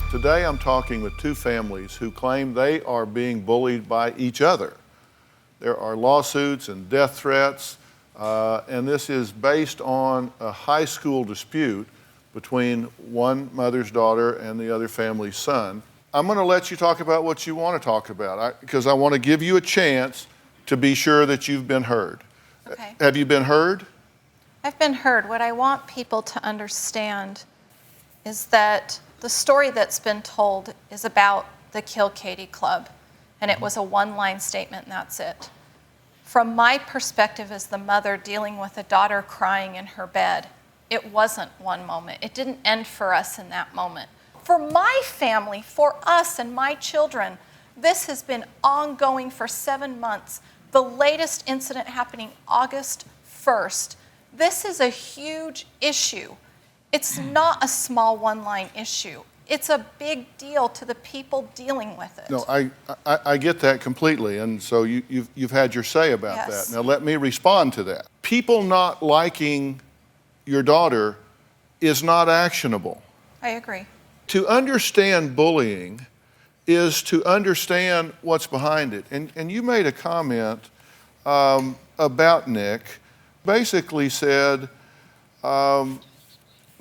Today I'm talking with two families who claim they are being bullied by each other. There are lawsuits and death threats, and this is based on a high school dispute between one mother's daughter and the other family's son. I'm going to let you talk about what you want to talk about because I want to give you a chance to be sure that you've been heard. Okay. Have you been heard? I've been heard. What I want people to understand is that the story that's been told is about the Kill Katie Klub, and it was a one-line statement, and that's it. From my perspective as the mother dealing with a daughter crying in her bed, it wasn't one moment. It didn't end for us in that moment. For my family, for us and my children, this has been ongoing for 7 months. The latest incident happening August 1st. This is a huge issue. It's not a small one-line issue. It's a big deal to the people dealing with it. No, I get that completely, and so you've had your say about Yes. that. Now let me respond to that. People not liking your daughter is not actionable. I agree. To understand bullying is to understand what's behind it. And you made a comment about Nick, basically said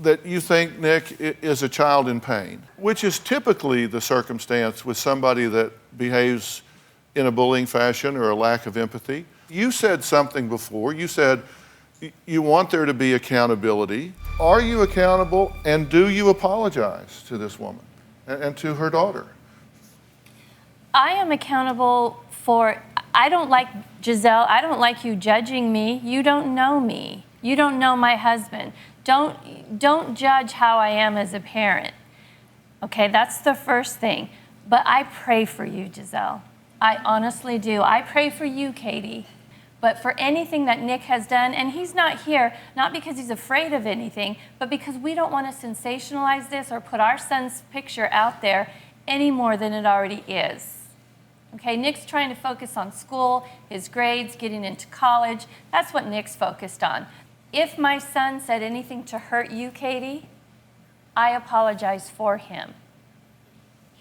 that you think Nick is a child in pain, which is typically the circumstance with somebody that behaves in a bullying fashion or a lack of empathy. You said something before. You said you want there to be accountability. Are you accountable, and do you apologize to this woman and to her daughter? I am accountable for, I don't like, Giselle, I don't like you judging me. You don't know me. You don't know my husband. Don't judge how I am as a parent. Okay, that's the first thing. But I pray for you, Giselle. I honestly do. I pray for you, Katie. But for anything that Nick has done, and he's not here, not because he's afraid of anything, but because we don't want to sensationalize this or put our son's picture out there any more than it already is. Okay, Nick's trying to focus on school, his grades, getting into college. That's what Nick's focused on. If my son said anything to hurt you, Katie, I apologize for him.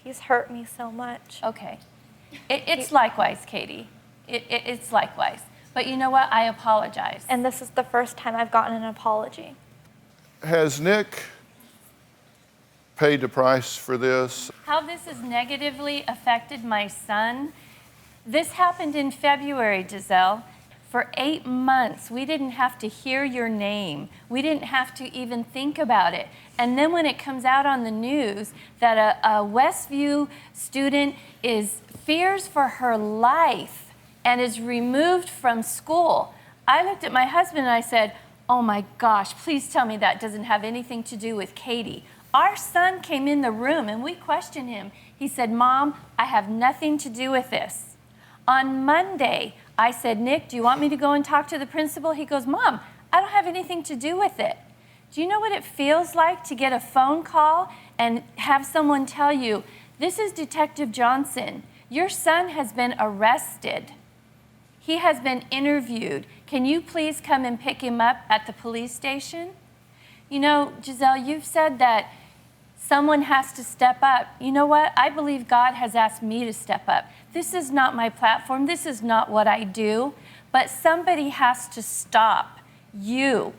He's hurt me so much. Okay. It's likewise, Katie. It's likewise. But you know what? I apologize. And this is the first time I've gotten an apology. Has Nick paid the price for this? How this has negatively affected my son, this happened in February, Giselle. For 8 months, we didn't have to hear your name. We didn't have to even think about it. And then when it comes out on the news that a Westview student fears for her life and is removed from school, I looked at my husband and I said, oh my gosh, please tell me that doesn't have anything to do with Katie. Our son came in the room and we questioned him. He said, Mom, I have nothing to do with this. On Monday, I said, Nick, do you want me to go and talk to the principal? He goes, Mom, I don't have anything to do with it. Do you know what it feels like to get a phone call and have someone tell you, this is Detective Johnson. Your son has been arrested. He has been interviewed. Can you please come and pick him up at the police station? You know, Giselle, you've said that someone has to step up. You know what? I believe God has asked me to step up. This is not my platform. This is not what I do. But somebody has to stop you.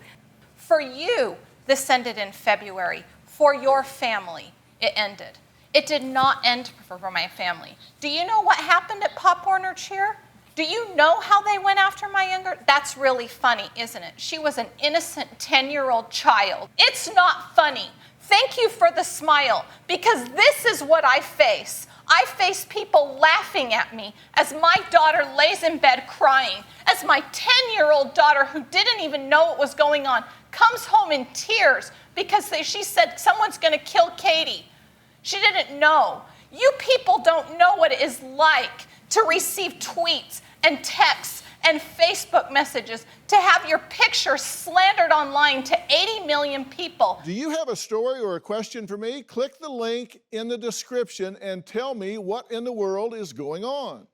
For you, this ended in February. For your family, it ended. It did not end for my family. Do you know what happened at Pop Warner Cheer? Do you know how they went after my younger? That's really funny, isn't it? She was an innocent 10-year-old child. It's not funny. Thank you for the smile, because this is what I face. I face people laughing at me as my daughter lays in bed crying, as my 10-year-old daughter, who didn't even know what was going on, comes home in tears because she said someone's going to kill Katie. She didn't know. You people don't know what it is like to receive tweets and texts and Facebook messages, to have your picture slandered online to 80 million people. Do you have a story or a question for me? Click the link in the description and tell me what in the world is going on.